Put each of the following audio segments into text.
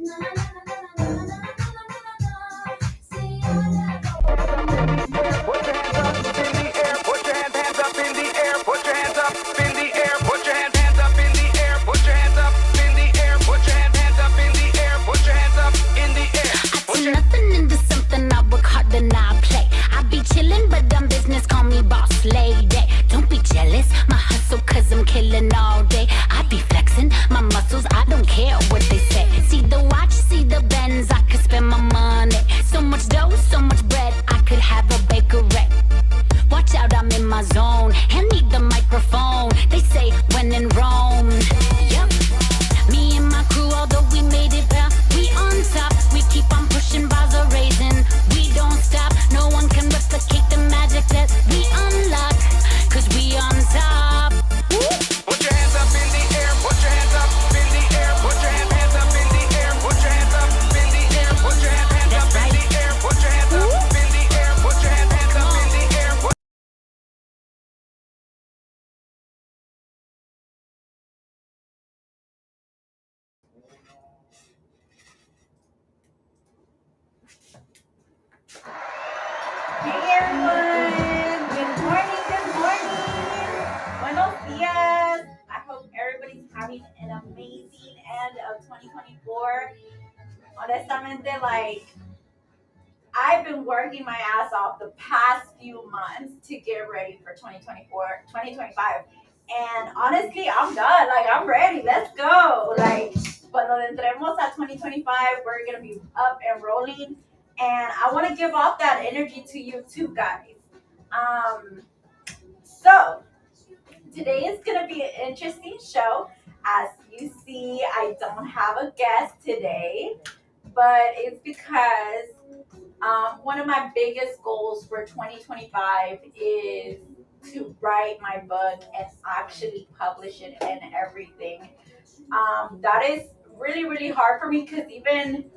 Nothing into something, I work hard then I play. I be chillin', but I'm business, call me boss lady. Don't be jealous, my hustle, cause I'm killing all day. I be flexing my muscles, I don't care what they say. See the watch, see the Benz, I could spend my money. So much dough, so much bread, I could have a bakery. Watch out, I'm in my zone, hand me the microphone. They say when in Rome, yep. Me and my crew, although we made it well, we on top. We keep on pushing, bars are raising. We don't stop, no one can replicate the magic that we unlock. Cause we on top. Put your hands up in the air, put your hands up in the air, put your hands up in the air, put your hands up in the air, put your hands up in the air, put your hands up in the air, put your hands up in the air. Hey everyone! Good morning, good morning! Buenos dias! I hope everybody's having an amazing end of 2024. Honestamente, like, I've been working my ass off the past few months to get ready for 2024, 2025. And honestly, I'm done. Like, I'm ready. Let's go. Like, cuando entremos a 2025, we're going to be up and rolling. And I want to give off that energy to you too, guys. So today is going to be an interesting show. As you see, I don't have a guest today, but it's because one of my biggest goals for 2025 is to write my book and actually publish it and everything. That is really, really hard for me because even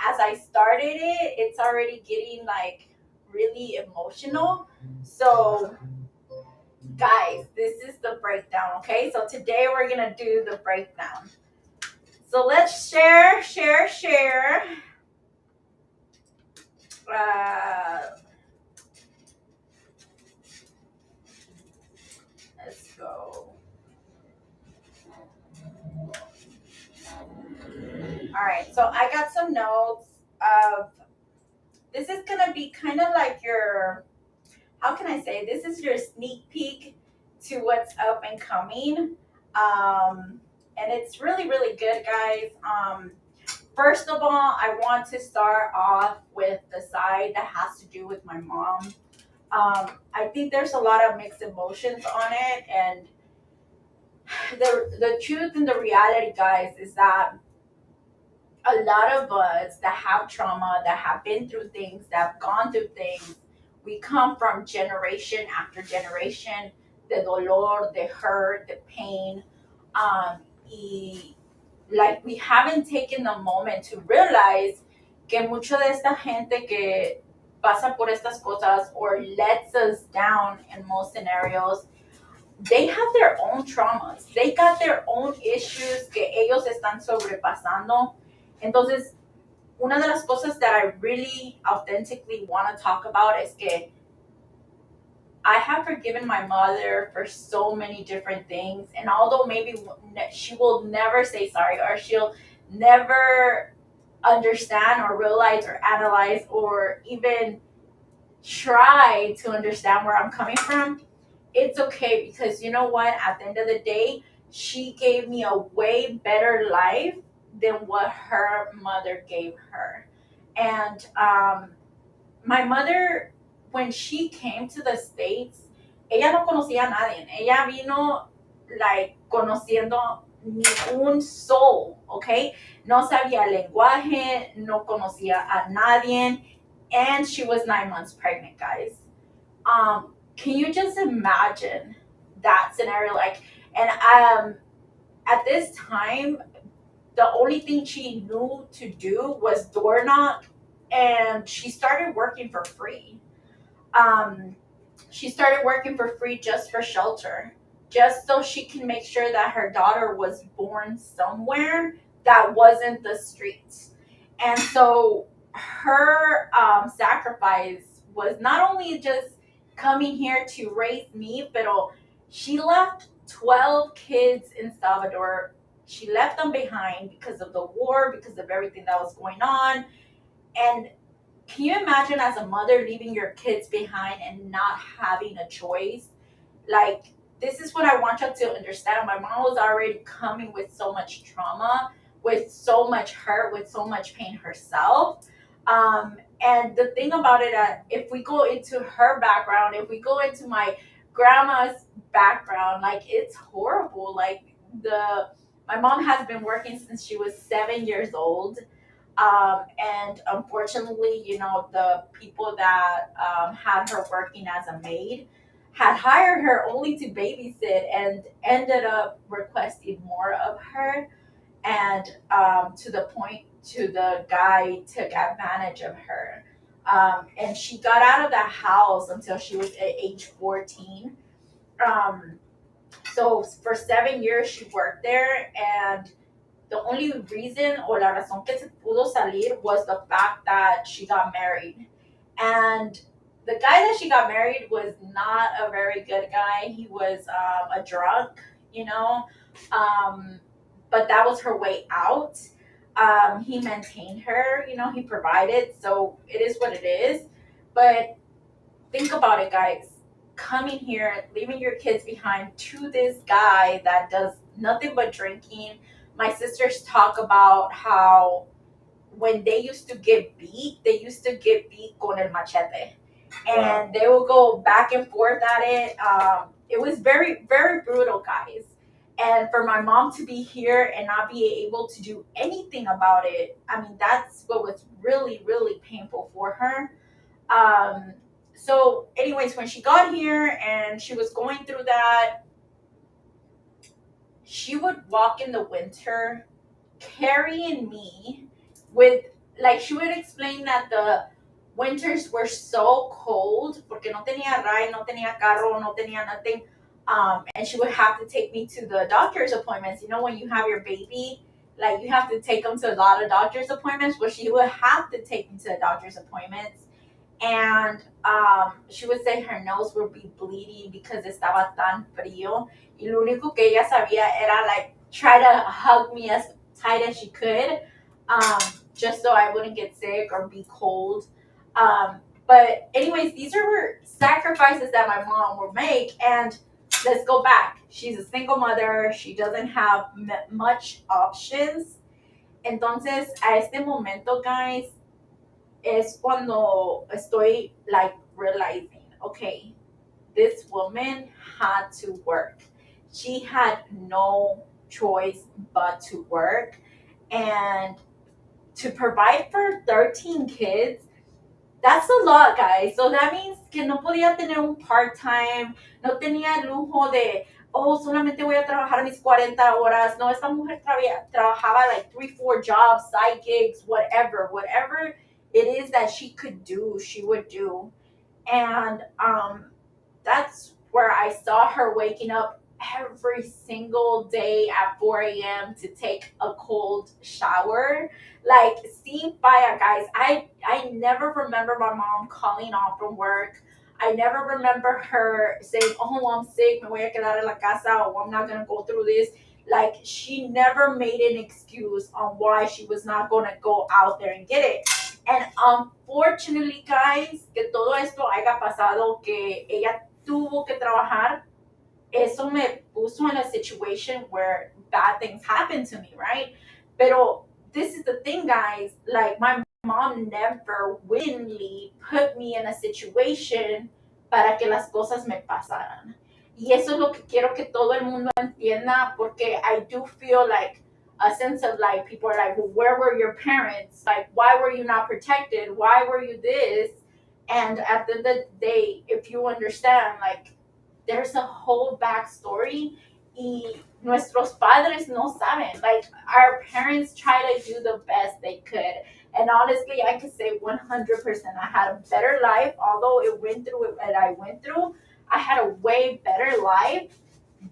as I started it, it's already getting like really emotional. So, guys, this is the breakdown, okay? So, today we're gonna do the breakdown. So, let's share. Let's go. All right, so I got some notes of this is gonna be kind of like your, how can I say, this is your sneak peek to what's up and coming. And it's really, really good, guys. First of all, I want to start off with the side that has to do with my mom. I think there's a lot of mixed emotions on it, and the truth and the reality, guys, is that a lot of us that have trauma, that have been through things, that have gone through things, we come from generation after generation, the dolor, the hurt, the pain, y like we haven't taken the moment to realize que mucho de esta gente que pasa por estas cosas or lets us down in most scenarios, they have their own traumas. They got their own issues que ellos están sobrepasando. Entonces, una de las cosas that I really authentically want to talk about is que I have forgiven my mother for so many different things. And although maybe she will never say sorry or she'll never understand or realize or analyze or even try to understand where I'm coming from, it's okay, because you know what? At the end of the day, she gave me a way better life than what her mother gave her. And my mother, when she came to the States, ella no conocía a nadie. Ella vino like conociendo ni un soul, okay? No sabía el lenguaje, no conocía a nadie, and she was 9 months pregnant, guys. Can you just imagine that scenario? Like, and at this time, the only thing she knew to do was door knock, and she started working for free. She started working for free just for shelter, just so she can make sure that her daughter was born somewhere that wasn't the streets. And so her sacrifice was not only just coming here to raise me, but she left 12 kids in Salvador. She left them behind because of the war, because of everything that was going on. And can you imagine as a mother leaving your kids behind and not having a choice? Like, this is what I want you to understand. My mom was already coming with so much trauma, with so much hurt, with so much pain herself. And the thing about it, if we go into her background, if we go into my grandma's background, like, it's horrible. Like, my mom has been working since she was 7 years old. And unfortunately, the people that had her working as a maid had hired her only to babysit and ended up requesting more of her. And to the point to the guy took advantage of her. And she got out of that house until she was at age 14. So for 7 years she worked there, and the only reason or la razón que se pudo salir was the fact that she got married. And the guy that she got married was not a very good guy. He was a drunk, but that was her way out. He maintained her, he provided, so it is what it is. But think about it, guys. Coming here, leaving your kids behind to this guy that does nothing but drinking. My sisters talk about how when they used to get beat, they used to get beat con el machete. And they will go back and forth at it. It was very, very brutal, guys. And for my mom to be here and not be able to do anything about it, I mean, that's what was really, really painful for her. So anyways, when she got here and she was going through that, she would walk in the winter carrying me with, like, she would explain that the winters were so cold porque no tenía ride, no tenía carro, no tenía nothing. And she would have to take me to the doctor's appointments. When you have your baby, like, you have to take them to a lot of doctor's appointments. Well, she would have to take me to the doctor's appointments. And she would say her nose would be bleeding because estaba tan frío. Y lo único que ella sabía era, like, try to hug me as tight as she could, just so I wouldn't get sick or be cold. But anyways, these are sacrifices that my mom would make. And let's go back. She's a single mother. She doesn't have much options. Entonces, a este momento, guys, es cuando estoy, like, realizing, okay, this woman had to work. She had no choice but to work. And to provide for 13 kids, that's a lot, guys. So that means que no podía tener un part-time, no tenía el lujo de, solamente voy a trabajar mis 40 horas. No, esta mujer trabajaba like 3-4 jobs, side gigs, whatever it is that she could do, she would do. And that's where I saw her waking up every single day at 4 a.m. to take a cold shower. Like, sin falla, guys. I never remember my mom calling off from work. I never remember her saying, I'm sick, me voy a quedar en la casa, or I'm not going to go through this. Like, she never made an excuse on why she was not going to go out there and get it. And unfortunately, guys, que todo esto haya pasado, que ella tuvo que trabajar, eso me puso in a situation where bad things happen to me, right? Pero this is the thing, guys. Like, my mom never willingly put me in a situation para que las cosas me pasaran. Y eso es lo que quiero que todo el mundo entienda, porque I do feel like a sense of, like, people are like, well, where were your parents? Like, why were you not protected? Why were you this? And at the end of the day, if you understand, like, there's a whole backstory. Y nuestros padres no saben. Like, our parents try to do the best they could. And honestly, I could say 100% I had a better life. Although it went through what I went through, I had a way better life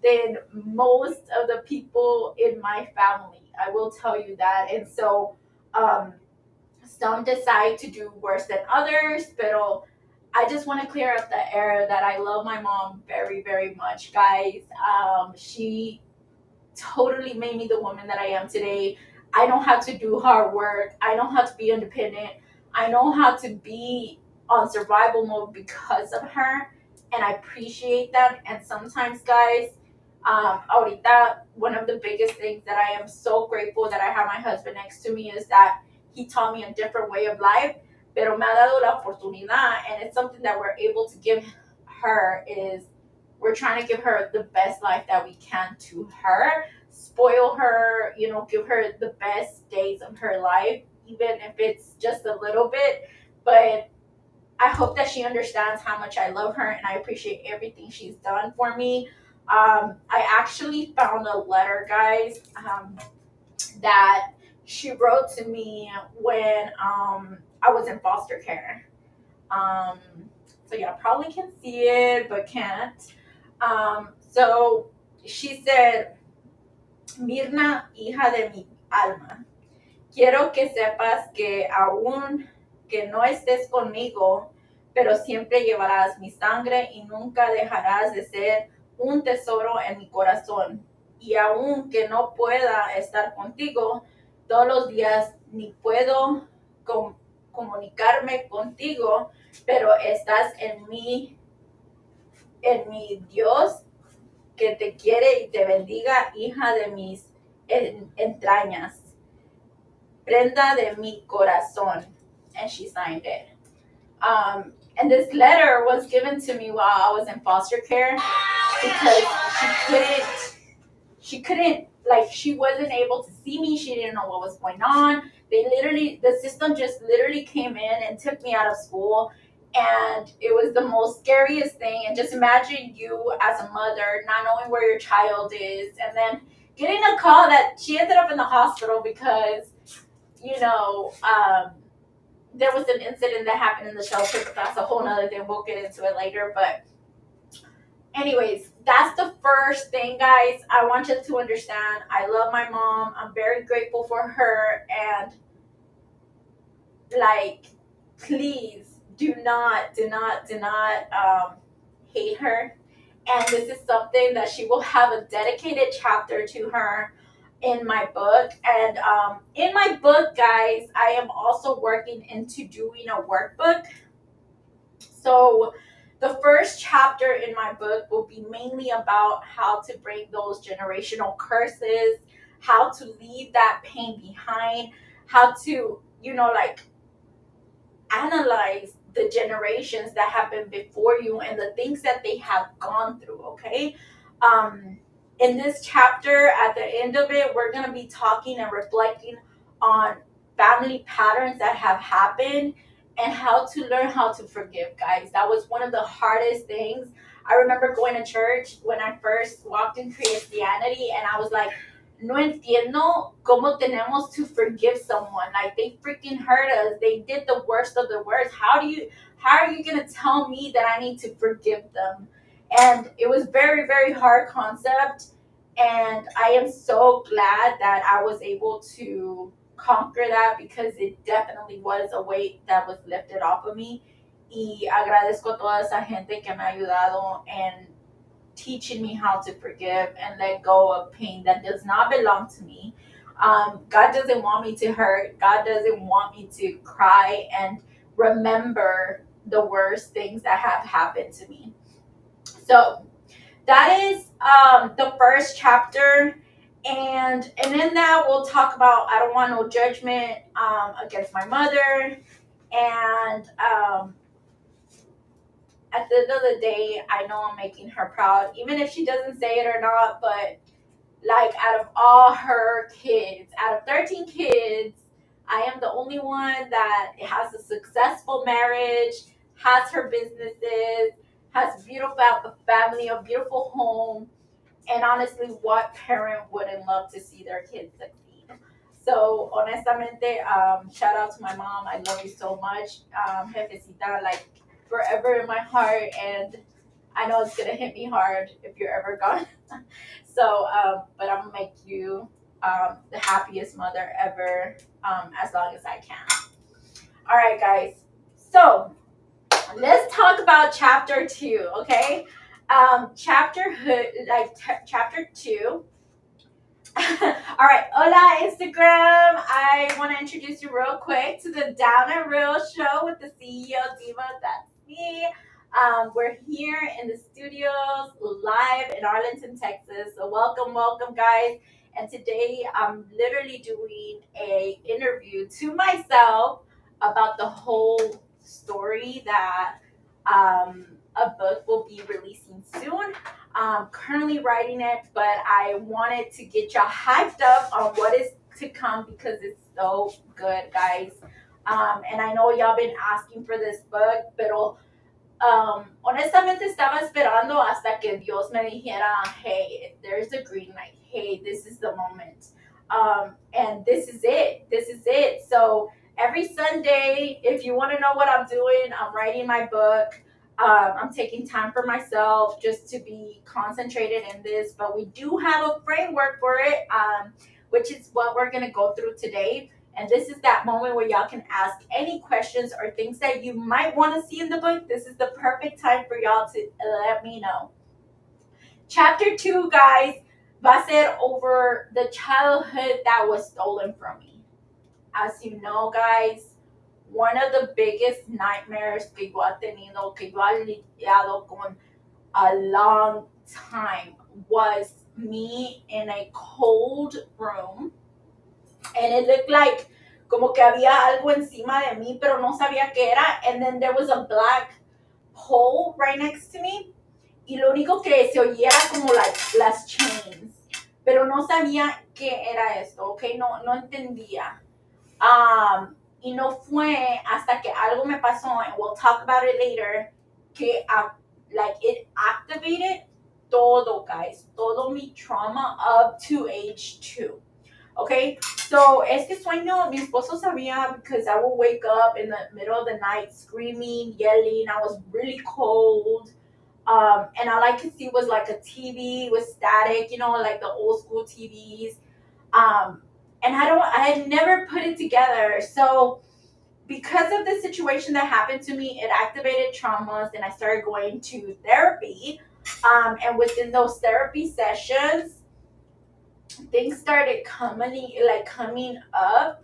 than most of the people in my family. I will tell you that. And so some decide to do worse than others, but I just want to clear up the air that I love my mom very, very much, guys. She totally made me the woman that I am today. I know how to do hard work. I know how to be independent. I know how to be on survival mode because of her, and I appreciate that. And sometimes, guys, ahorita, one of the biggest things that I am so grateful that I have my husband next to me is that he taught me a different way of life, pero me ha dado la oportunidad, and it's something that we're able to give her is we're trying to give her the best life that we can to her, spoil her, give her the best days of her life, even if it's just a little bit. But I hope that she understands how much I love her and I appreciate everything she's done for me. I actually found a letter, guys, that she wrote to me when I was in foster care. So yeah, probably can see it, but can't. So she said, Mirna, hija de mi alma, quiero que sepas que aún que no estés conmigo, pero siempre llevarás mi sangre y nunca dejarás de ser un tesoro en mi corazón. Y aún que no pueda estar contigo todos los días, ni puedo comunicarme contigo, pero estás en mi Dios que te quiere y te bendiga, hija de mis entrañas, prenda de mi corazón. And she signed it. And this letter was given to me while I was in foster care because she wasn't able to see me. She didn't know what was going on. The system just literally came in and took me out of school. And it was the most scariest thing. And just imagine you as a mother not knowing where your child is, and then getting a call that she ended up in the hospital because, there was an incident that happened in the shelter, but that's a whole nother thing. We'll get into it later. But anyways, that's the first thing, guys. I want you to understand. I love my mom. I'm very grateful for her. And please, do not hate her. And this is something that she will have a dedicated chapter to her in my book. And in my book, guys, I am also working into doing a workbook. So the first chapter in my book will be mainly about how to break those generational curses, how to leave that pain behind, how to, analyze the generations that have been before you and the things that they have gone through, okay? In this chapter, at the end of it, we're going to be talking and reflecting on family patterns that have happened and how to learn how to forgive, guys. That was one of the hardest things. I remember going to church when I first walked in Christianity, and I was like, no entiendo cómo tenemos to forgive someone. Like, they freaking hurt us. They did the worst of the worst. How are you going to tell me that I need to forgive them? And it was very, very hard concept. And I am so glad that I was able to conquer that, because it definitely was a weight that was lifted off of me. Y agradezco a toda esa gente que me ha ayudado en teaching me how to forgive and let go of pain that does not belong to me. God doesn't want me to hurt. God doesn't want me to cry and remember the worst things that have happened to me. So that is the first chapter. And in that, we'll talk about I don't want no judgment against my mother. And at the end of the day, I know I'm making her proud, even if she doesn't say it or not. But out of all her kids, out of 13 kids, I am the only one that has a successful marriage, has her businesses, has a beautiful family, a beautiful home. And honestly, what parent wouldn't love to see their kids succeed? So, honestamente, shout out to my mom. I love you so much. Jefecita, forever in my heart. And I know it's going to hit me hard if you're ever gone. So, but I'm going to make you the happiest mother ever, as long as I can. All right, guys. So let's talk about chapter 2, okay? Chapter 2. All right, hola Instagram. I want to introduce you real quick to the Down and Real show with the CEO Diva. That's me. We're here in the studios live in Arlington, Texas. So welcome, guys. And today I'm literally doing a interview to myself about the whole story that a book will be releasing soon. Currently writing it, but I wanted to get y'all hyped up on what is to come because it's so good, guys. And I know y'all been asking for this book, pero honestamente estaba esperando hasta que Dios me dijera, hey, there's a green light. Hey, this is the moment. And this is it. This is it. So every Sunday, if you want to know what I'm doing, I'm writing my book. I'm taking time for myself just to be concentrated in this, but we do have a framework for it, which is what we're going to go through today. And this is that moment where y'all can ask any questions or things that you might want to see in the book. This is the perfect time for y'all to let me know. Chapter 2, guys, va a ser over the childhood that was stolen from me. As you know, guys, one of the biggest nightmares que yo he tenido, que yo he lidiado con a long time, was me in a cold room, and it looked like como que había algo encima de mí, pero no sabía qué era, and then there was a black hole right next to me, y lo único que se oía era como like las chains, pero no sabía qué era esto, okay, no entendía. Y no fue hasta que algo me pasó, and we'll talk about it later, que like it activated todo, guys, todo mi trauma up to age 2. Okay, so este sueño, mi esposo sabía because I would wake up in the middle of the night screaming, yelling. I was really cold. And all I could see was like a TV with static, you know, like the old school TVs. And I had never put it together. So because of the situation that happened to me, it activated traumas, and I started going to therapy. And within those therapy sessions, things started coming up.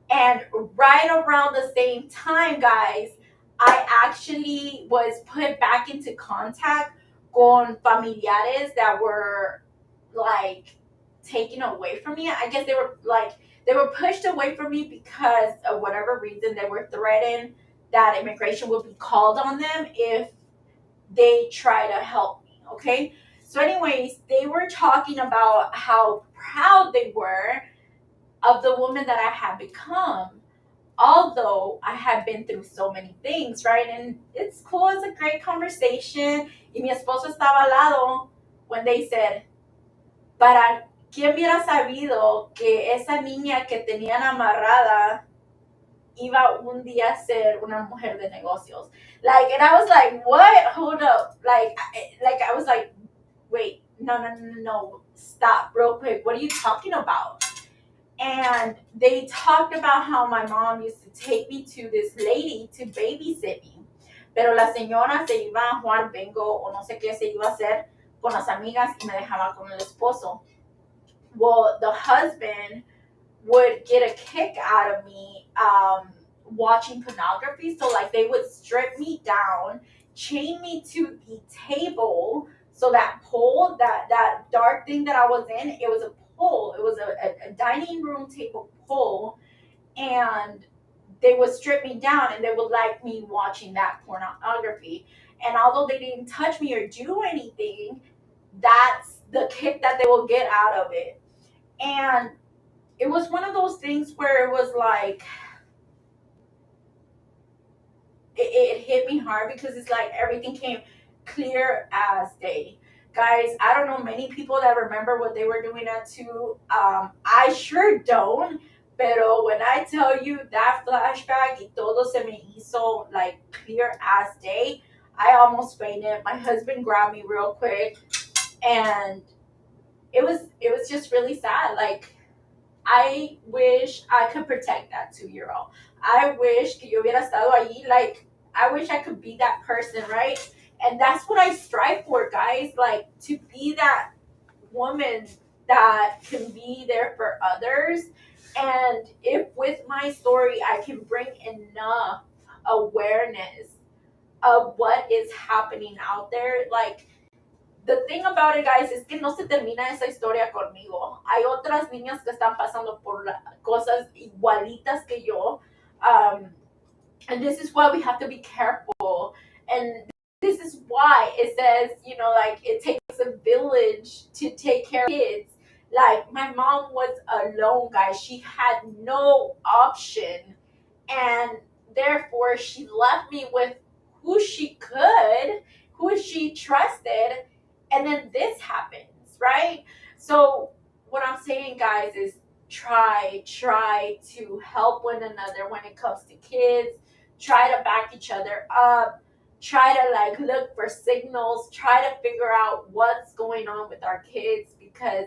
And right around the same time, guys, I actually was put back into contact con familiares that were like taken away from me. I guess they were pushed away from me because of whatever reason. They were threatened that immigration would be called on them if they try to help me, okay? So anyways, they were talking about how proud they were of the woman that I had become, although I had been through so many things, right? And it's cool, it's a great conversation. Y mi esposo estaba al lado when they said, para quién hubiera sabido que esa niña que tenían amarrada iba un día a ser una mujer de negocios. Like, and I was like, what? Hold up. Like I was like, wait, no, stop real quick. What are you talking about? And they talked about how my mom used to take me to this lady to babysit me. Pero la señora se iba a jugar bingo o no sé qué se iba a hacer con las amigas y me dejaba con el esposo. Well, the husband would get a kick out of me watching pornography. So like they would strip me down, chain me to the table. So that pole, that dark thing that I was in, it was a pole. It was a dining room table pole, and they would strip me down and they would like me watching that pornography. And although they didn't touch me or do anything, that's the kick that they will get out of it. And it was one of those things where it was like, it hit me hard because it's like everything came clear as day. Guys, I don't know many people that remember what they were doing at 2. I sure don't. Pero when I tell you that flashback y todo se me hizo like clear as day, I almost fainted. My husband grabbed me real quick, and it was just really sad. Like, I wish I could protect that 2-year-old. I wish que yo hubiera estado allí. Like, I wish I could be that person, right? And that's what I strive for, guys. Like, to be that woman that can be there for others. And if with my story I can bring enough awareness of what is happening out there, like, the thing about it, guys, es que no se termina esa historia conmigo. Hay otras niñas que están pasando por cosas igualitas que yo. And this is why we have to be careful. And this is why it says, like, it takes a village to take care of kids. Like, my mom was alone, guys. She had no option. And therefore, she left me with who she could, who she trusted. And then this happens, right? So what I'm saying, guys, is try to help one another when it comes to kids. Try to back each other up. Try to, like, look for signals. Try to figure out what's going on with our kids, because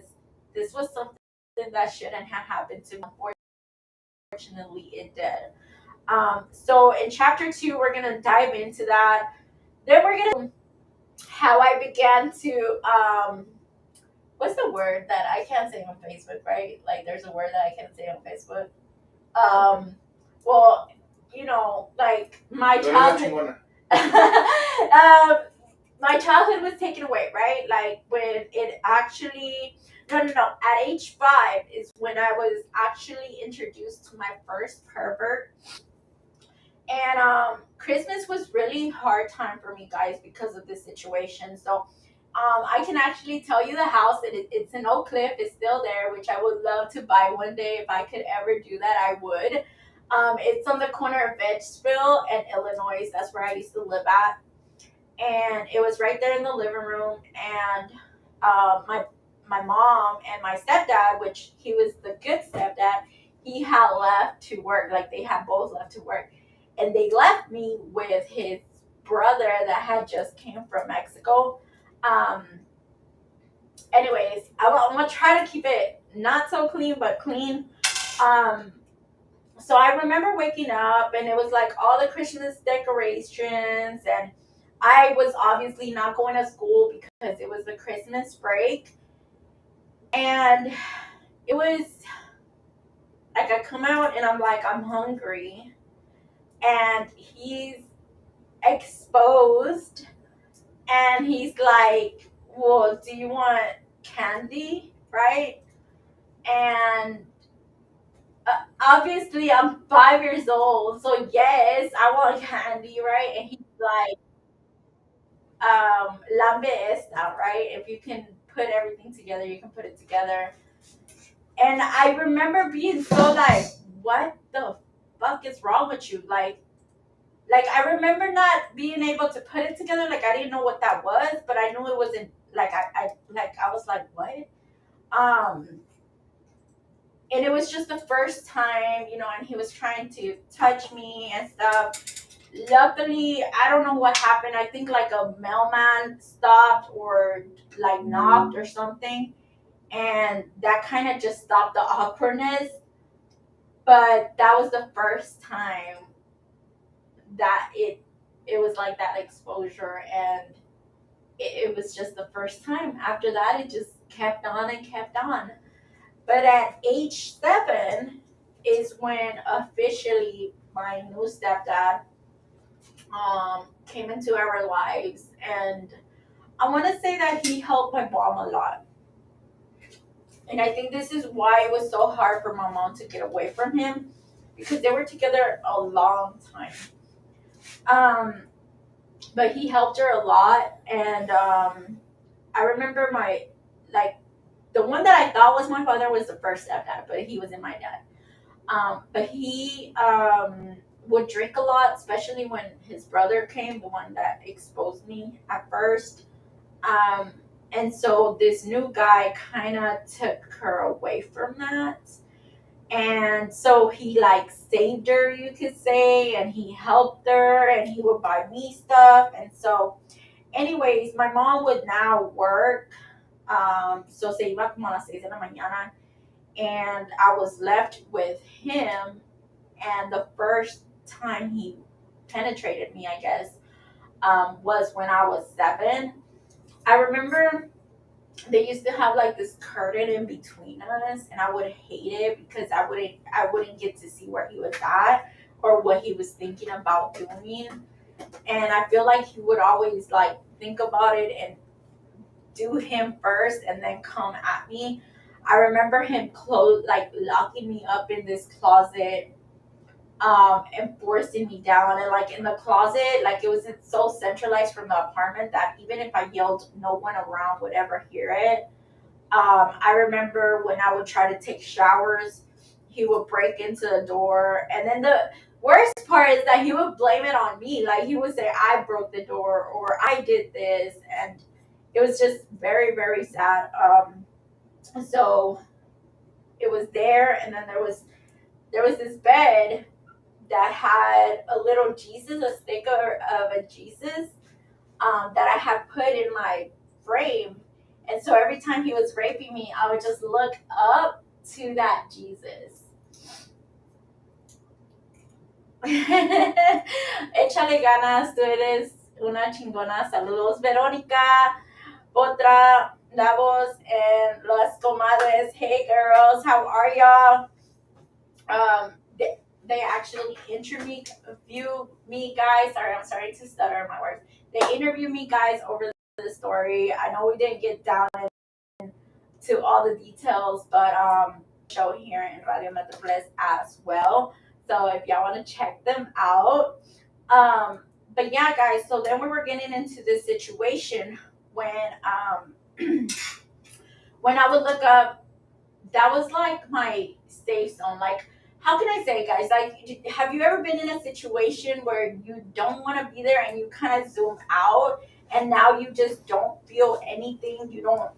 this was something that shouldn't have happened to me. Unfortunately, it did. So in chapter 2, we're gonna dive into that. Then we're gonna how I began to what's the word that I can't say on Facebook, right? Like, there's a word that I can't say on Facebook. Well, like, my childhood. My childhood was taken away, right? Like, when it actually no. At age 5 is when I was actually introduced to my first pervert. And Christmas was really hard time for me, guys, because of this situation. So I can actually tell you the house. It's in Oak Cliff. It's still there, which I would love to buy one day. If I could ever do that, I would. It's on the corner of Edgeville and Illinois. That's where I used to live at. And it was right there in the living room. And my mom and my stepdad, which he was the good stepdad, he had left to work. Like, they had both left to work. And they left me with his brother that had just came from Mexico. Anyways, I'm going to try to keep it not so clean, but clean. So I remember waking up, and it was like all the Christmas decorations, and I was obviously not going to school because it was the Christmas break. And it was like, I come out and I'm like, I'm hungry. And he's exposed, and he's like, well, do you want candy, right? And obviously I'm 5 years old, so yes, I want candy, right? And he's like, lambe esta, right? If you can put everything together, you can put it together. And I remember being so like, what the fuck is wrong with you? Like I remember not being able to put it together. Like, I didn't know what that was, but I knew it wasn't, like, I was like, what? And it was just the first time, and he was trying to touch me and stuff. Luckily, I don't know what happened. I think, like, a mailman stopped or, like, knocked or something. And that kind of just stopped the awkwardness. But that was the first time that it was like that exposure, and it was just the first time. After that, it just kept on and kept on. But at age 7 is when officially my new stepdad came into our lives, and I want to say that he helped my mom a lot. And I think this is why it was so hard for my mom to get away from him, because they were together a long time. But he helped her a lot, and I remember the one that I thought was my father was the first stepdad, but he wasn't my dad. But he would drink a lot, especially when his brother came, the one that exposed me at first. And so this new guy kind of took her away from that. And so he, like, saved her, you could say, and he helped her, and he would buy me stuff. And so, anyways, my mom would now work. So se iba como a las 6 de la mañana. and I was left with him. And the first time he penetrated me, I guess, was when I was 7. I remember they used to have like this curtain in between us, and I would hate it because I wouldn't get to see where he was at or what he was thinking about doing. And I feel like he would always like think about it and do him first and then come at me. I remember him locking me up in this closet, and forcing me down, and like in the closet, like it was so centralized from the apartment that even if I yelled, no one around would ever hear it. I remember when I would try to take showers, he would break into the door, and then the worst part is that he would blame it on me. Like he would say I broke the door or I did this, and it was just very, very sad. So it was there, and then there was this bed that had a little Jesus, a sticker of a Jesus, that I had put in my frame. And so every time he was raping me, I would just look up to that Jesus. Échale ganas, tú eres una chingona. Saludos, Verónica, Otra, Davos, and Las Comadres. Hey, girls, how are y'all? They actually interviewed me, guys. Sorry, I'm starting to stutter my words. They interviewed me, guys, over the story. I know we didn't get down to all the details, but show here in Radio Metroplex as well. So if y'all want to check them out. But yeah, guys, so then we were getting into this situation when when I would look up, that was like my safe zone. Like, how can I say, guys? Like, have you ever been in a situation where you don't want to be there and you kind of zoom out, and now you just don't feel anything, you don't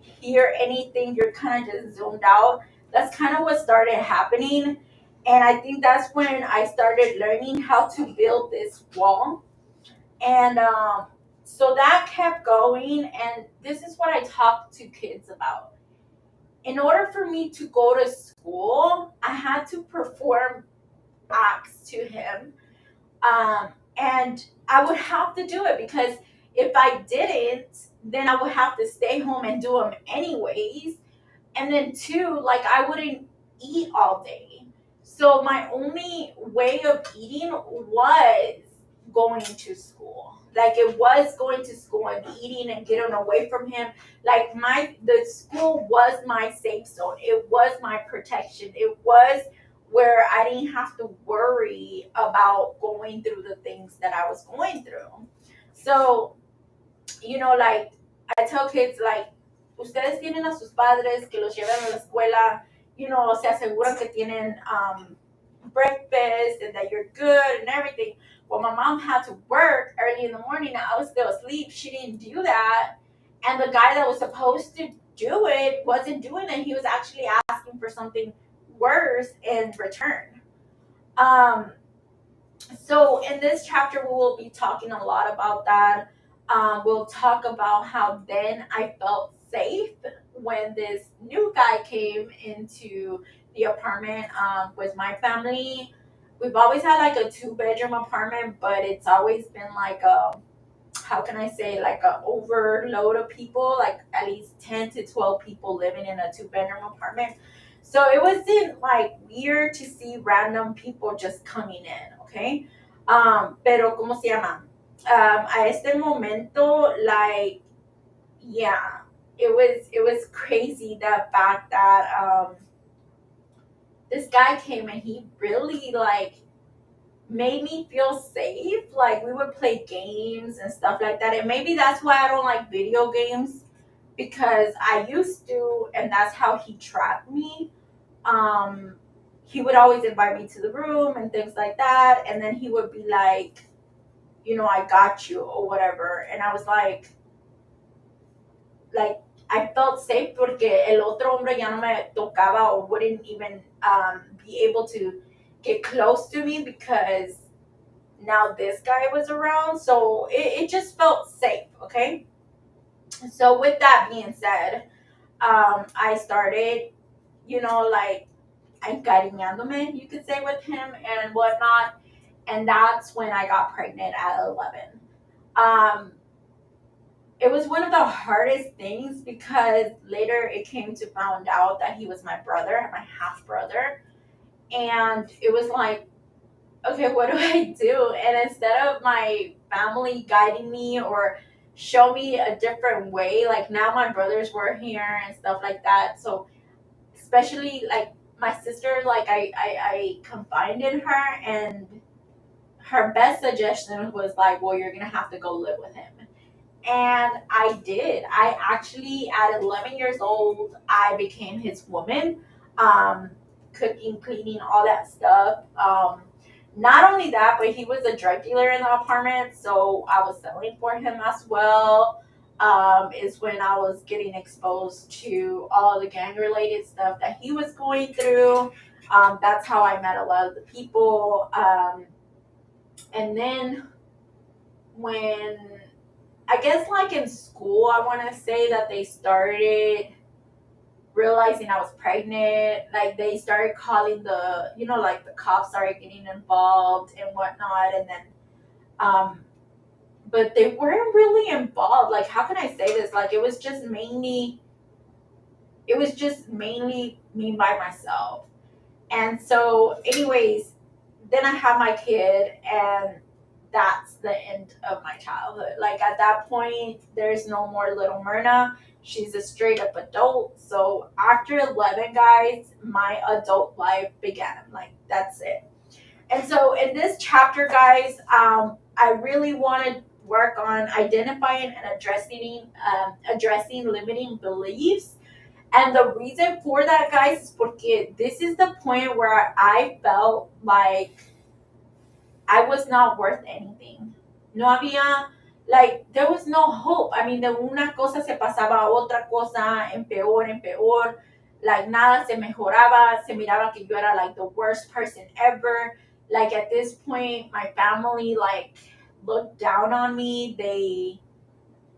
hear anything, you're kind of just zoomed out? That's kind of what started happening. And I think that's when I started learning how to build this wall. And so that kept going. And this is what I talk to kids about. In order for me to go to school, I had to perform acts to him. And I would have to do it because if I didn't, then I would have to stay home and do them anyways. And then, two, like, I wouldn't eat all day. So my only way of eating was going to school. Like, it was going to school and eating and getting away from him. Like, the school was my safe zone. It was my protection. It was where I didn't have to worry about going through the things that I was going through. So, like, I tell kids, like, ustedes tienen a sus padres que los llevan a la escuela, se aseguran que tienen breakfast and that you're good and everything. Well, my mom had to work early in the morning and I was still asleep. She didn't do that. And the guy that was supposed to do it wasn't doing it. He was actually asking for something worse in return. So in this chapter, we will be talking a lot about that. We'll talk about how then I felt safe when this new guy came into the apartment with my family. We've always had like a 2-bedroom apartment, but it's always been like how can I say, like a overload of people, like at least 10 to 12 people living in a 2-bedroom apartment. So it wasn't like weird to see random people just coming in, okay? Pero ¿cómo se llama? A este momento, like, yeah, it was crazy, the fact that this guy came and he really like made me feel safe. Like, we would play games and stuff like that, and maybe that's why I don't like video games, because I used to, and that's how he trapped me. He would always invite me to the room and things like that, and then he would be like, I got you or whatever. And I was like I felt safe porque el otro hombre ya no me tocaba or wouldn't even be able to get close to me because now this guy was around. So it just felt safe, okay? So with that being said, I started you know, like encariñándome, you could say, with him and whatnot. And that's when I got pregnant at 11. Um, it was one of the hardest things because later it came to found out that he was my brother, my half brother. And it was like, okay, what do I do? And instead of my family guiding me or show me a different way, like now my brothers were here and stuff like that. So especially like my sister, like I confided in her, and her best suggestion was like, well, you're gonna have to go live with him. And I did. I actually, at 11 years old, I became his woman, um, cooking, cleaning, all that stuff. Not only that, but he was a drug dealer in the apartment, so I was selling for him as well. Is when I was getting exposed to all the gang related stuff that he was going through. That's how I met a lot of the people. And then when I guess like in school, I want to say that they started realizing I was pregnant. Like they started calling the, you know, like the cops started getting involved and whatnot. And then, but they weren't really involved. Like, how can I say this? Like, it was just mainly me by myself. And so, anyways, then I have my kid, and that's the end of my childhood. Like at that point, there's no more little Myrna. She's a straight up adult. So after 11, guys, my adult life began. Like that's it. And so in this chapter, guys, I really want to work on identifying and addressing limiting beliefs. And the reason for that, guys, is porque this is the point where I felt like I was not worth anything. No había, like, there was no hope. I mean, de una cosa se pasaba a otra cosa, en peor. Like, nada se mejoraba. Se miraba que yo era, like, the worst person ever. Like, at this point, my family, like, looked down on me.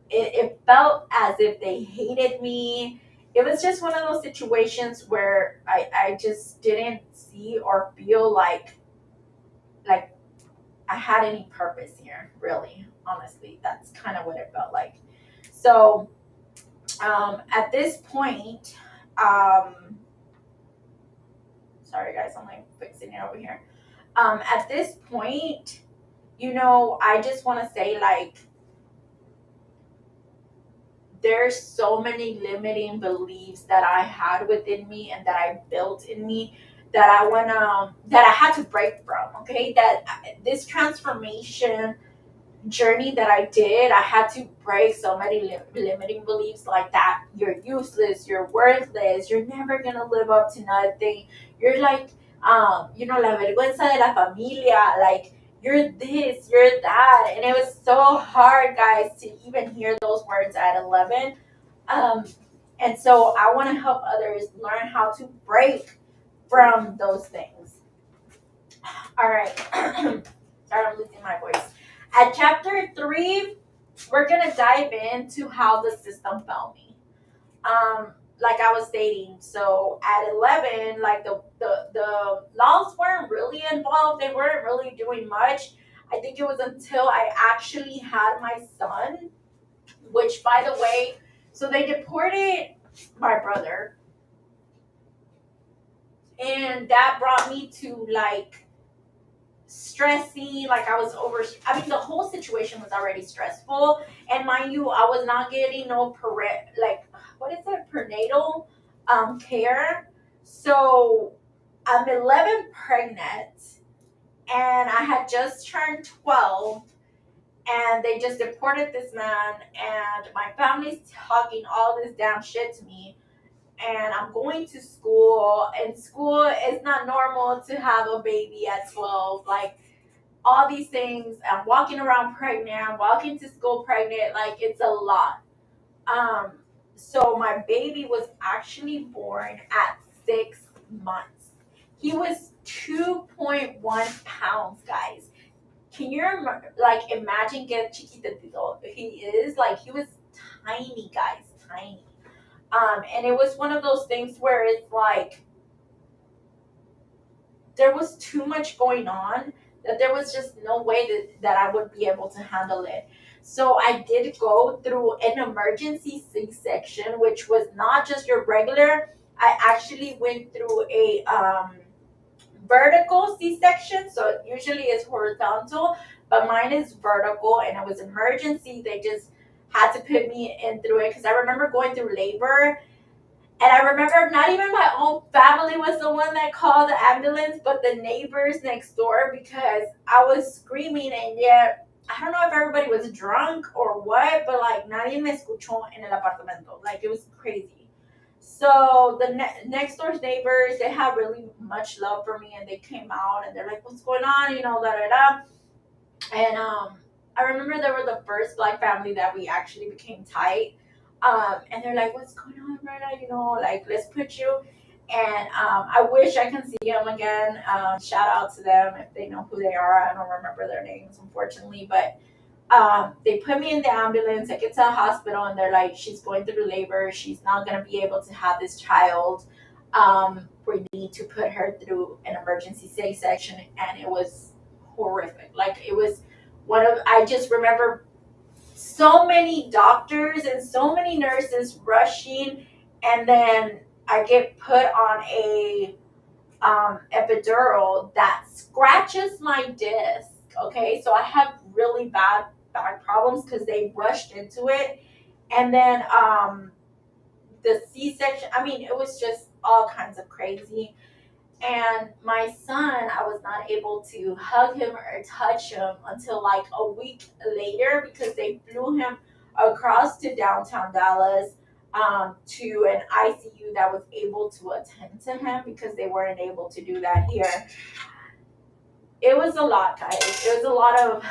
It felt as if they hated me. It was just one of those situations where I just didn't see or feel like I had any purpose here, really. Honestly, that's kind of what it felt like. So, at this point, sorry guys, I'm like fixing it over here. At this point, you know, I just want to say, like, there's so many limiting beliefs that I had within me and that I built in me that I had to break from. Okay, that this transformation journey that I did, I had to break so many limiting beliefs like that. You're useless. You're worthless. You're never gonna live up to nothing. You're like, you know, la vergüenza de la familia. Like you're this, you're that, and it was so hard, guys, to even hear those words at 11. And so I want to help others learn how to break from those things. All right. Sorry, I'm losing my voice. At chapter 3, we're going to dive into how the system failed me. Like I was stating, so at 11, like the laws weren't really involved. They weren't really doing much. I think it was until I actually had my son, which, by the way, so they deported my brother. And that brought me to, like, stressing, like I mean, the whole situation was already stressful. And mind you, I was not getting no prenatal care. So I'm 11 pregnant, and I had just turned 12, and they just deported this man, and my family's talking all this damn shit to me. And I'm going to school, and school is not normal to have a baby at 12. Like, all these things. I'm walking around pregnant. I'm walking to school pregnant. Like, it's a lot. So my baby was actually born at 6 months. He was 2.1 pounds, guys. Can you like imagine get chiquitito? He is like, he was tiny, guys, tiny. And it was one of those things where it's like there was too much going on that there was just no way that I would be able to handle it. So I did go through an emergency C-section, which was not just your regular. I actually went through a vertical C-section. So usually it's horizontal, but mine is vertical, and it was emergency. They just had to put me in through it because I remember going through labor. And I remember not even my own family was the one that called the ambulance, but the neighbors next door, because I was screaming, and yet I don't know if everybody was drunk or what, but like nadie me escuchó en el apartamento. Like it was crazy. So the next door's neighbors, they had really much love for me, and they came out and they're like, "What's going on?" You know, da da da. And I remember they were the first black family that we actually became tight. And they're like, "What's going on, Brenda? You know, like, let's put you." And I wish I can see them again. Shout out to them if they know who they are. I don't remember their names, unfortunately. But they put me in the ambulance. I get to the hospital, and they're like, "She's going through labor. She's not going to be able to have this child. We need to put her through an emergency C-section." And it was horrific. Like, it was I just remember so many doctors and so many nurses rushing, and then I get put on a epidural that scratches my disc. Okay, so I have really bad back problems because they rushed into it, and then the C-section. I mean, it was just all kinds of crazy. And my son, I was not able to hug him or touch him until like a week later because they flew him across to downtown Dallas to an ICU that was able to attend to him because they weren't able to do that here. It was a lot, guys. It was a lot of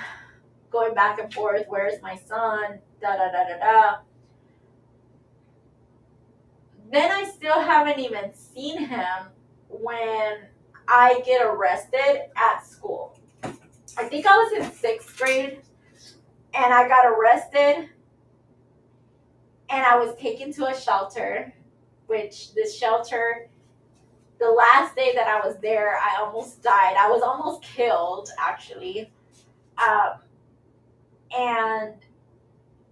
going back and forth. Where's my son? Da da da da da. Then I still haven't even seen him when I get arrested at school. I think I was in 6th grade, and I got arrested, and I was taken to a shelter, which this shelter, the last day that I was there, I almost died. I was almost killed, actually. And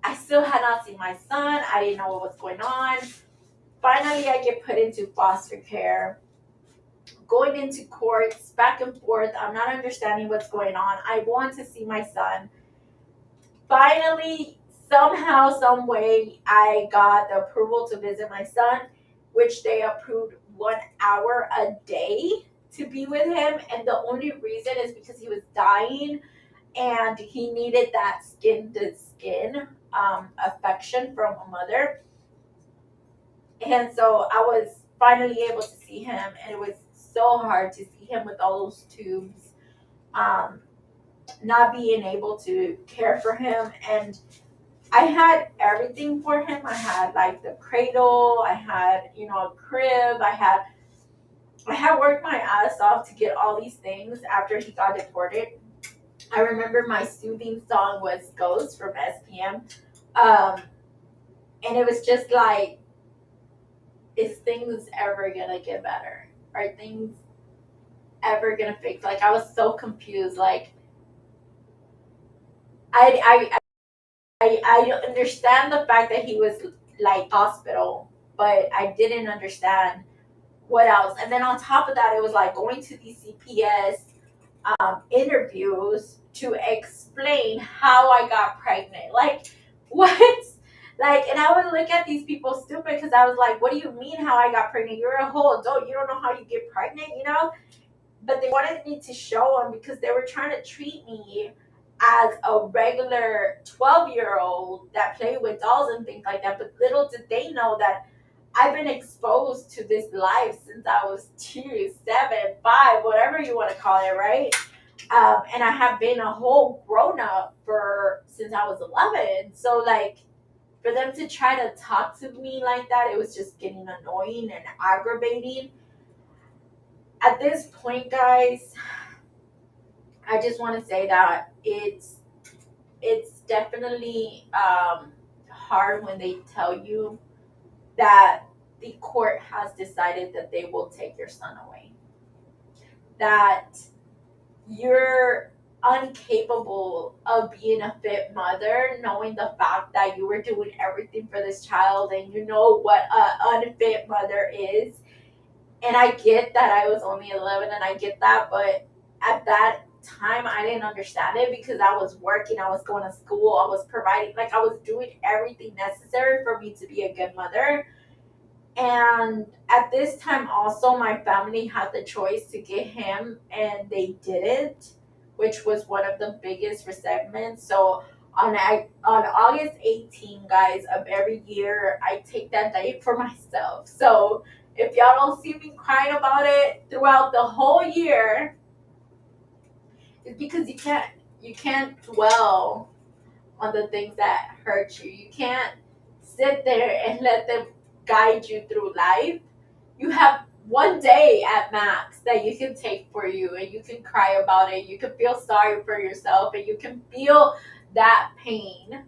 I still had not seen my son. I didn't know what was going on. Finally, I get put into foster care. Going into courts, back and forth. I'm not understanding what's going on. I want to see my son. Finally, somehow, some way, I got the approval to visit my son, which they approved 1 hour a day to be with him. And the only reason is because he was dying and he needed that skin to skin affection from a mother. And so I was finally able to see him, and it was so hard to see him with all those tubes, not being able to care for him. And I had everything for him. I had like the cradle, I had, you know, a crib, I had worked my ass off to get all these things after he got deported. I remember my soothing song was Ghost from SPM. And it was just like, is things ever gonna get better? Are things ever gonna fix? Like, I was so confused. Like, I understand the fact that he was like hospital, but I didn't understand what else. And then on top of that, it was like going to these CPS interviews to explain how I got pregnant. Like, what? Like, and I would look at these people stupid because I was like, what do you mean how I got pregnant? You're a whole adult. You don't know how you get pregnant, you know? But they wanted me to show them because they were trying to treat me as a regular 12-year-old that played with dolls and things like that. But little did they know that I've been exposed to this life since I was 2, 7, 5, whatever you want to call it, right? And I have been a whole grown up since I was 11. So, like, for them to try to talk to me like that, it was just getting annoying and aggravating. At this point, guys, I just want to say that it's definitely hard when they tell you that the court has decided that they will take your son away. That you're incapable of being a fit mother, knowing the fact that you were doing everything for this child and you know what an unfit mother is. And I get that I was only 11 and I get that, but at that time I didn't understand it because I was working, I was going to school, I was providing, like I was doing everything necessary for me to be a good mother. And at this time also my family had the choice to get him and they didn't, which was one of the biggest resentments. So on August 18, guys, of every year, I take that day for myself. So if y'all don't see me crying about it throughout the whole year, it's because you can't dwell on the things that hurt you. You can't sit there and let them guide you through life. You have one day at max that you can take for you and you can cry about it. You can feel sorry for yourself and you can feel that pain,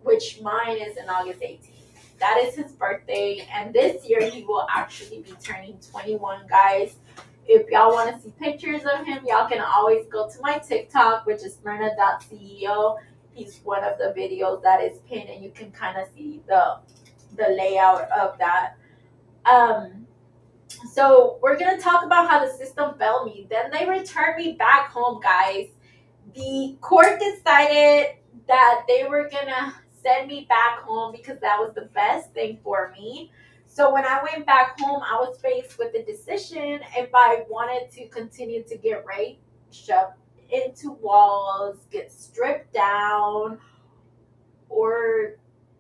which mine is in August 18th. That is his birthday, and this year he will actually be turning 21, guys. If y'all want to see pictures of him, y'all can always go to my TikTok, which is MIRNA.ceo. He's one of the videos that is pinned, and you can kind of see the layout of that. So we're gonna talk about how the system failed me. Then they returned me back home, guys. The court decided that they were gonna send me back home because that was the best thing for me. So when I went back home, I was faced with the decision if I wanted to continue to get raped, shoved into walls, get stripped down, or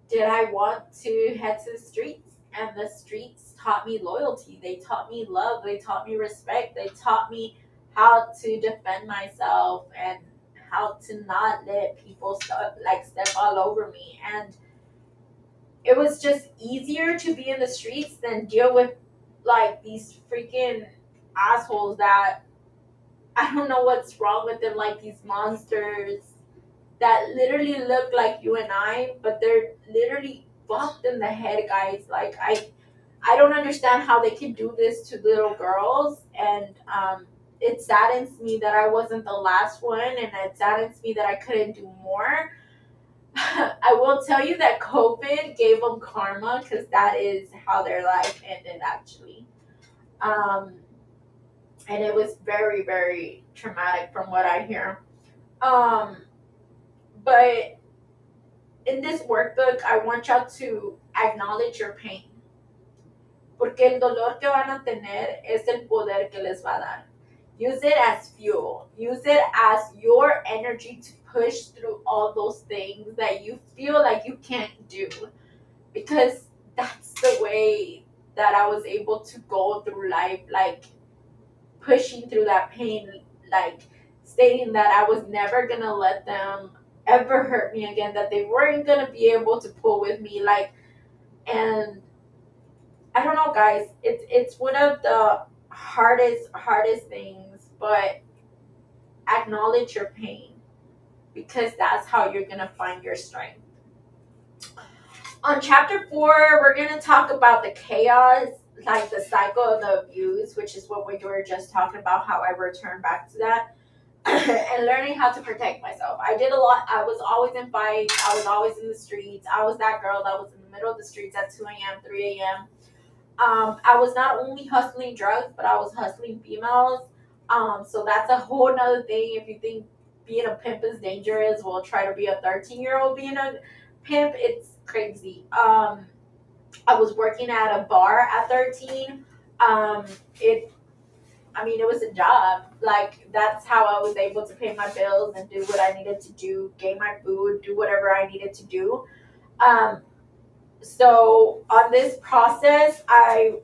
did I want to head to the streets? And the streets taught me loyalty. They taught me love. They taught me respect. They taught me how to defend myself and how to not let people step all over me. And it was just easier to be in the streets than deal with like these freaking assholes that I don't know what's wrong with them, like these monsters that literally look like you and I, but they're literally fucked in the head, guys. Like I don't understand how they can do this to little girls, and it saddens me that I wasn't the last one, and it saddens me that I couldn't do more. I will tell you that COVID gave them karma because that is how their life ended, actually. And it was very, very traumatic from what I hear. But in this workbook, I want y'all to acknowledge your pain. Porque el dolor que van a tener es el poder que les va a dar. Use it as fuel. Use it as your energy to push through all those things that you feel like you can't do. Because that's the way that I was able to go through life, like pushing through that pain, like stating that I was never going to let them ever hurt me again, that they weren't going to be able to pull with me, like, and I don't know, guys, it's one of the hardest things, but acknowledge your pain because that's how you're going to find your strength. On chapter 4, we're going to talk about the chaos, like the cycle of the abuse, which is what we were just talking about, how I returned back to that. And learning how to protect myself. I did a lot. I was always in fights. I was always in the streets. I was that girl that was in the middle of the streets at 2 a.m., 3 a.m. I was not only hustling drugs, but I was hustling females. So that's a whole nother thing. If you think being a pimp is dangerous, well, try to be a 13-year-old being a pimp. It's crazy. I was working at a bar at 13. It was a job. Like, that's how I was able to pay my bills and do what I needed to do, get my food, do whatever I needed to do. So on this process, I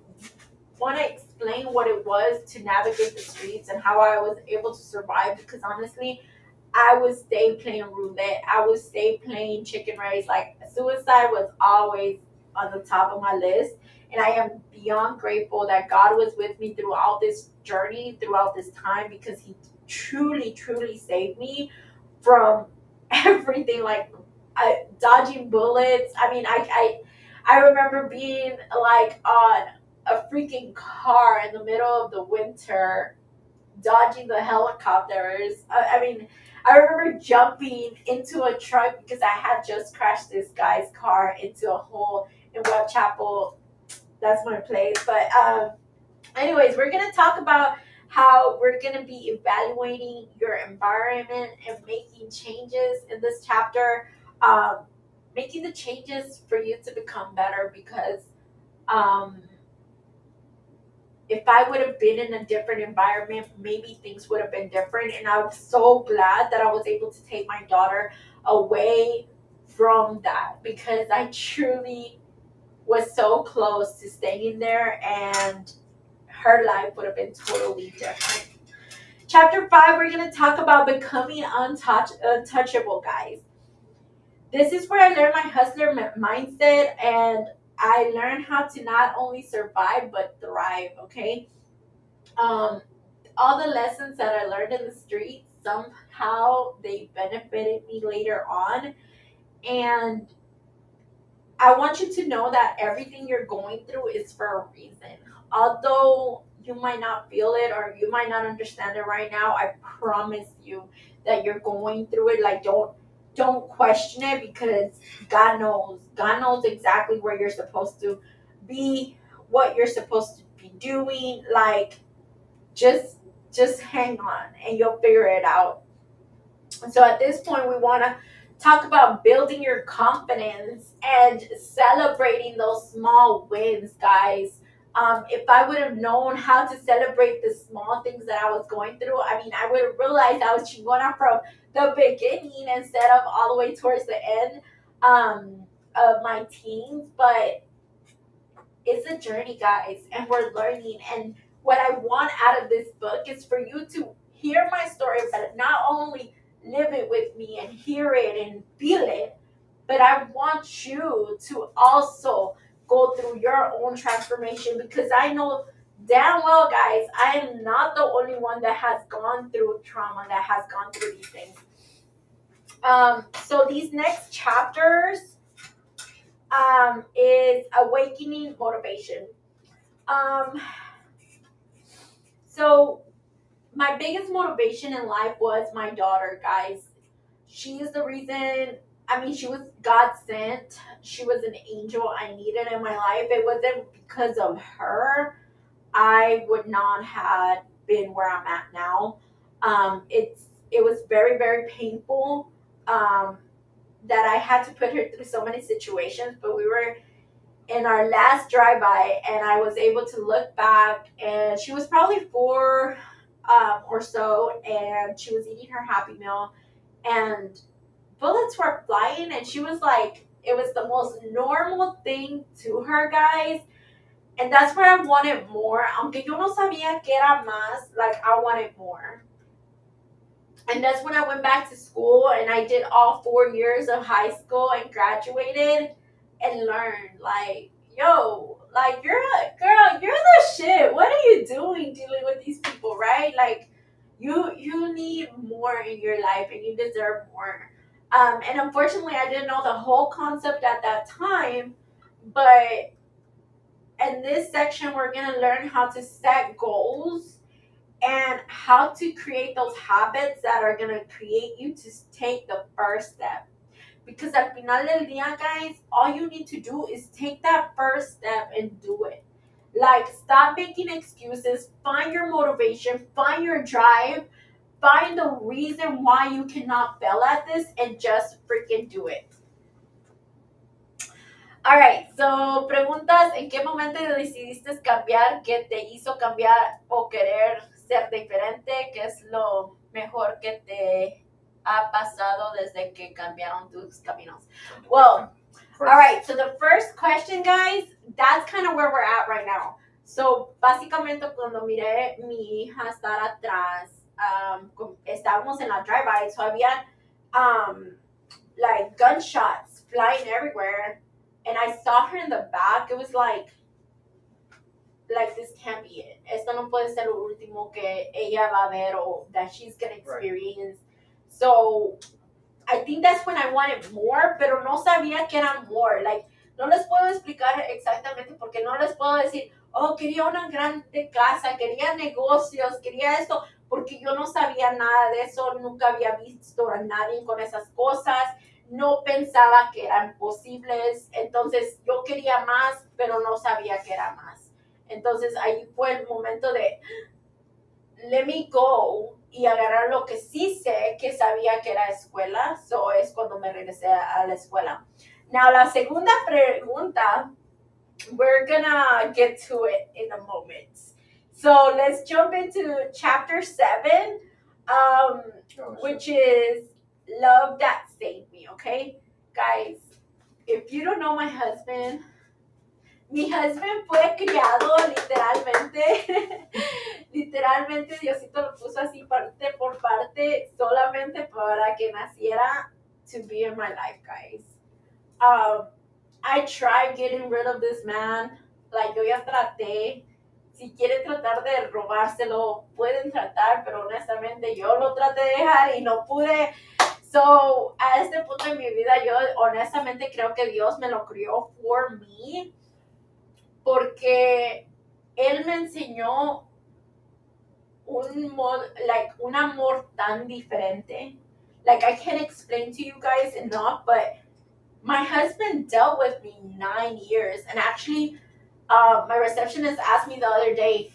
want to explain what it was to navigate the streets and how I was able to survive, because honestly, I would stay playing roulette. I would stay playing chicken race. Like, suicide was always on the top of my list. And I am beyond grateful that God was with me throughout this journey, throughout this time, because he truly, truly saved me from everything, like dodging bullets. I mean, I remember being like on a freaking car in the middle of the winter, dodging the helicopters. I mean, I remember jumping into a truck because I had just crashed this guy's car into a hole in Web Chapel. That's my place. But anyways, we're gonna talk about how we're gonna be evaluating your environment and making changes in this chapter. Making the changes for you to become better because um, if I would have been in a different environment, maybe things would have been different. And I'm so glad that I was able to take my daughter away from that because I truly was so close to staying there and her life would have been totally different. Chapter 5, we're going to talk about becoming untouchable, guys. This is where I learned my hustler mindset and I learned how to not only survive but thrive, okay? Um, all the lessons that I learned in the streets, somehow they benefited me later on. And I want you to know that everything you're going through is for a reason. Although you might not feel it or you might not understand it right now, I promise you that you're going through it. Like don't question it because God knows. God knows exactly where you're supposed to be, what you're supposed to be doing. Like just hang on and you'll figure it out. So at this point, we want to talk about building your confidence and celebrating those small wins, guys. If I would have known how to celebrate the small things that I was going through, I mean, I would have realized I was chingona from the beginning instead of all the way towards the end of my teens. But it's a journey, guys, and we're learning. And what I want out of this book is for you to hear my story, but not only live it with me and hear it and feel it, but I want you to also go through your own transformation because I know damn well, guys, I am not the only one that has gone through trauma, that has gone through these things. So these next chapters is awakening motivation. So my biggest motivation in life was my daughter, guys. She is the reason. I mean, she was God sent. She was an angel I needed in my life. It wasn't because of her. I would not have been where I'm at now. It was very, very painful that I had to put her through so many situations, but we were in our last drive-by and I was able to look back and she was probably 4 or so and she was eating her Happy Meal and bullets were flying and she was like, it was the most normal thing to her, guys. And that's where I wanted more. Aunque yo no sabía que era más, like I wanted more. And that's when I went back to school and I did all 4 years of high school and graduated and learned like, yo, like you're a girl, you're the shit. What are you doing dealing with these people, right? Like you need more in your life and you deserve more. And unfortunately I didn't know the whole concept at that time, but in this section we're gonna learn how to set goals and how to create those habits that are going to create you to take the first step. Because al final del día, guys, all you need to do is take that first step and do it. Like, stop making excuses, find your motivation, find your drive, find the reason why you cannot fail at this, and just freaking do it. Alright, so preguntas, ¿en qué momento decidiste cambiar? ¿Qué te hizo cambiar o querer ser diferente? ¿Qué es lo mejor que te ha pasado desde que cambiaron tus caminos? Well, alright, so the first question, guys, that's kind of where we're at right now. So, básicamente cuando miré mi hija estar atrás, estábamos en la drive-by, so había like gunshots flying everywhere. And I saw her in the back. It was like this can't be it. Esto no puede ser lo último que ella va a ver or that she's going to experience. Right. So I think that's when I wanted more, pero no sabía que era more. Like No les puedo explicar exactamente porque no les puedo decir, oh, quería una grande casa, quería negocios, quería esto, porque yo no sabía nada de eso, nunca había visto a nadie con esas cosas, no pensaba que eran posibles, entonces yo quería más, pero no sabía que era más. Entonces ahí fue el momento de let me go y agarrar lo que sí sé que sabía que era escuela. So es cuando me regresé a la escuela. Now, la segunda pregunta, we're gonna get to it in a moment. So let's jump into chapter 7, which is Love That Saved Me, okay? Guys, if you don't know my husband fue criado literalmente, literalmente Diosito lo puso así parte por parte solamente para que naciera to be in my life, guys. I tried getting rid of this man, like yo ya traté, si quieren tratar de robárselo, pueden tratar, pero honestamente yo lo traté de dejar y no pude. So, a este punto en mi vida, yo honestamente creo que Dios me lo crió for me, porque Él me enseñó un amor tan diferente. Like, I can't explain to you guys enough, but my husband dealt with me 9 years, and actually, my receptionist asked me the other day,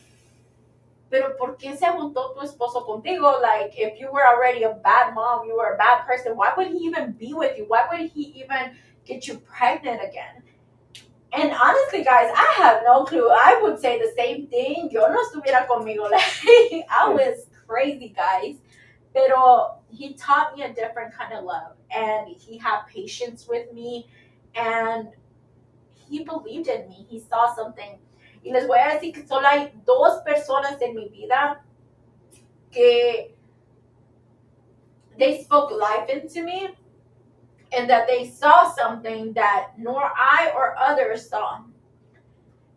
pero ¿por qué se aguantó tu esposo contigo? Like, if you were already a bad mom, you were a bad person, why would he even be with you? Why would he even get you pregnant again? And honestly, guys, I have no clue. I would say the same thing. Yo no estuviera conmigo. Like, I was crazy, guys. Pero he taught me a different kind of love. And he had patience with me. And he believed in me. He saw something. Y les voy a decir que solo hay 2 personas en mi vida que they spoke life into me. And that they saw something that nor I or others saw.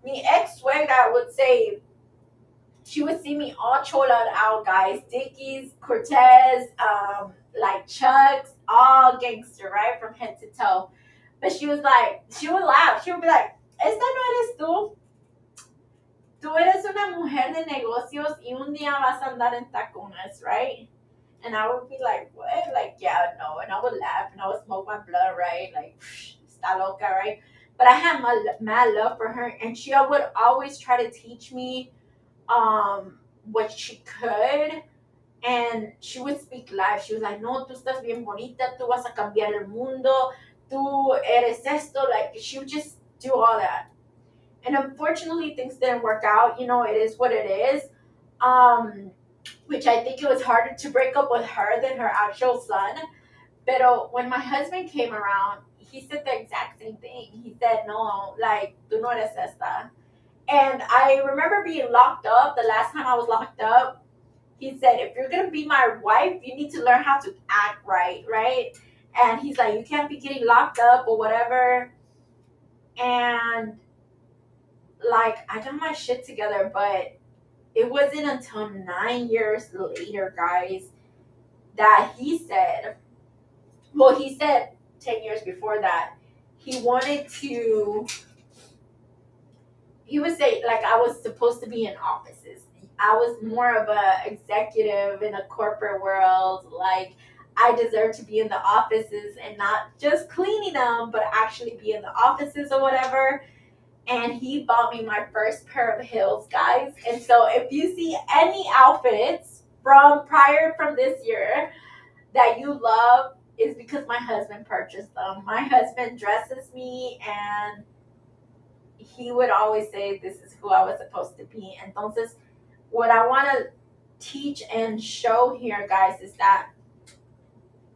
Mi ex-suegra would say, she would see me all cholad out, guys. Dickies, Cortez, like Chucks, all gangster, right? From head to toe. But she was like, she would laugh. She would be like, esta no eres tú. Tú eres una mujer de negocios y un día vas a andar en tacones, right? And I would be like, what? Like, yeah, no. And I would laugh and I would smoke my blood, right? Like, está loca, right? But I had mad love for her. And she would always try to teach me what she could. And she would speak life. She was like, no, tú estás bien bonita. Tú vas a cambiar el mundo. Tú eres esto. Like, she would just do all that. And unfortunately, things didn't work out. You know, it is what it is. Which I think it was harder to break up with her than her actual son. Pero when my husband came around, he said the exact same thing. He said, no, like, tú no eres esta. And I remember being locked up. The last time I was locked up, he said, if you're going to be my wife, you need to learn how to act right, right? And he's like, you can't be getting locked up or whatever. And, like, I got my shit together, but it wasn't until 9 years later, guys, that he said 10 years before that, he wanted to, he would say, like, I was supposed to be in offices. I was more of a executive in a corporate world. Like, I deserve to be in the offices and not just cleaning them, but actually be in the offices or whatever. And he bought me my first pair of heels, guys. And so if you see any outfits from this year that you love, is because my husband purchased them. My husband dresses me, and he would always say, this is who I was supposed to be. Entonces, what I want to teach and show here, guys, is that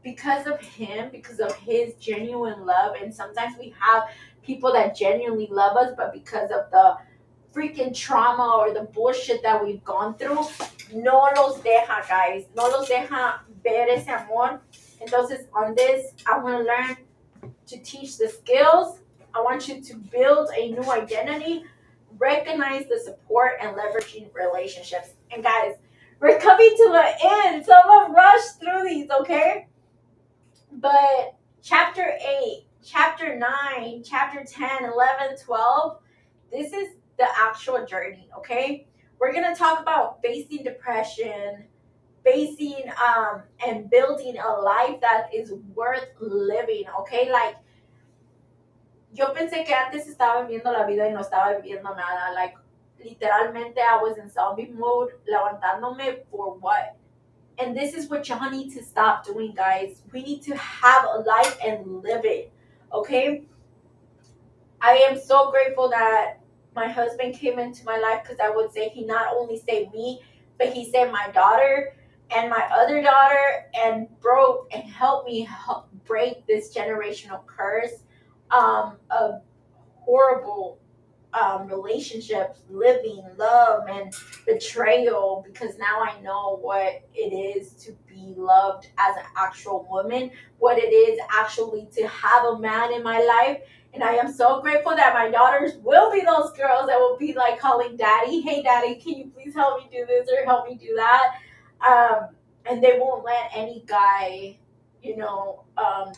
because of him, because of his genuine love, and sometimes we have people that genuinely love us, but because of the freaking trauma or the bullshit that we've gone through, no los deja, guys. No los deja ver ese amor. Entonces, on this, I want to learn to teach the skills. I want you to build a new identity, recognize the support, and leveraging relationships. And guys, we're coming to the end, so I'm going to rush through these, okay? But chapter 8, chapter 9, chapter 10, 11, 12, this is the actual journey, okay? We're going to talk about facing depression, facing and building a life that is worth living, okay? Like, yo pensé que antes estaba viviendo la vida y no estaba viviendo nada. Like, literalmente I was in zombie mode, levantándome for what? And this is what y'all need to stop doing, guys. We need to have a life and live it, okay? I am so grateful that my husband came into my life, because I would say he not only saved me, but he saved my daughter and my other daughter, and broke and helped me break this generational curse of horrible relationships, living, love, and betrayal, because now I know what it is to be loved as an actual woman, what it is actually to have a man in my life. And I am so grateful that my daughters will be those girls that will be like calling daddy, hey daddy, can you please help me do this or help me do that? And they won't let any guy, do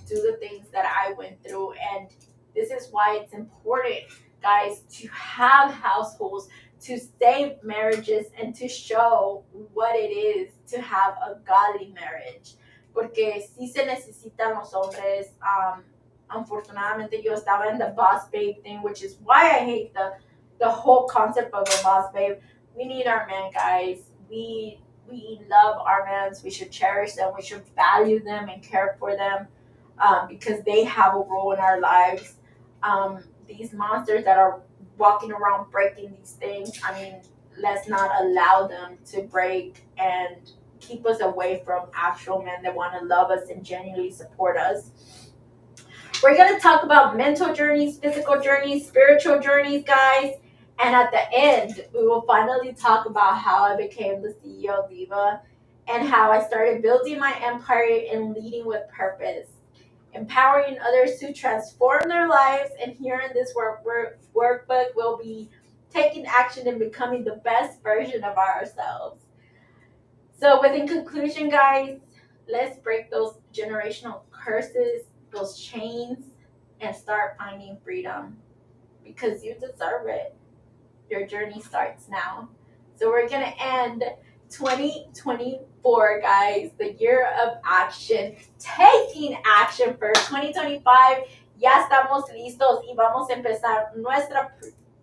the things that I went through. And this is why it's important, guys, to have households, to save marriages, and to show what it is to have a godly marriage. Porque sí se necesitan los hombres. Unfortunadamente, yo estaba in the boss babe thing, which is why I hate the whole concept of a boss babe. We need our men, guys. We love our men. We should cherish them. We should value them and care for them, because they have a role in our lives. These monsters that are walking around breaking these things, I mean, let's not allow them to break and keep us away from actual men that want to love us and genuinely support us. We're going to talk about mental journeys, physical journeys, spiritual journeys, guys. And at the end, we will finally talk about how I became the CEO of Diva and how I started building my empire and leading with purpose, empowering others to transform their lives. And here in this workbook, we'll be taking action and becoming the best version of ourselves. So within conclusion, guys, let's break those generational curses, those chains, and start finding freedom, because you deserve it. Your journey starts now. So we're going to end 2024, guys, the year of action, taking action for 2025. Ya estamos listos y vamos a empezar nuestra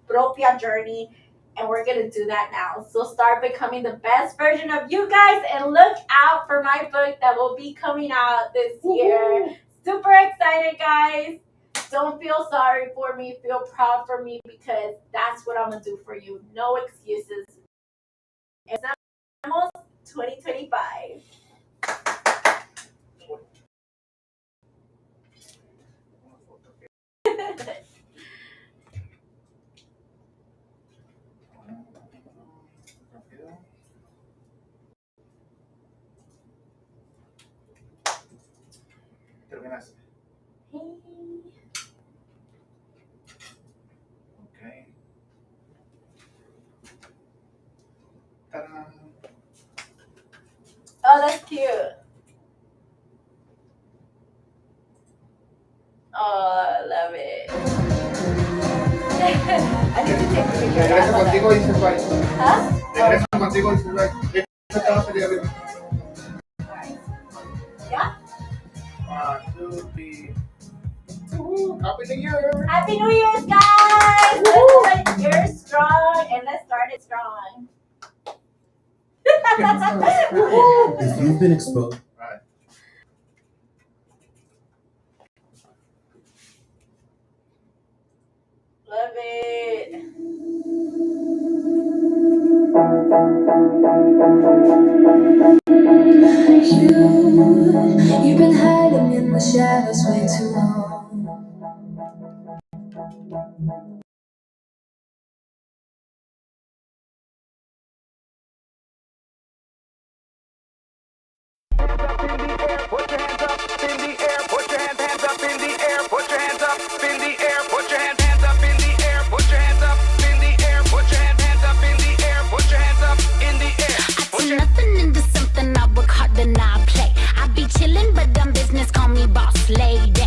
propia journey, and we're going to do that now. So start becoming the best version of you guys, and look out for my book that will be coming out this year. Super excited, guys. Don't feel sorry for me. Feel proud for me, because that's what I'm going to do for you. No excuses. Empezamos 2025. Terminaste. Hey. Okay. Ta-da. Oh, that's cute. Oh, I love it. I need to take a picture. Regreso contigo y dices bye. Huh? Regreso contigo y dices bye. Esta va a salir arriba. Yeah? 1, 2, 3. Happy New Year! Happy New Year's, guys! Let's start the year strong, and let's start it strong. If you've been exposed. Right. Love it. You've been hiding in the shadows way too long. Put your hands up in the air. Put your hands up in the air. Put your hands up in the air. Put your hands up in the air. Put your hands up in the air. Put your hands up in the air. Put your hands up in the air. I turn nothing into something. I work hard and I play. I be chillin', but dumb business call me boss lady.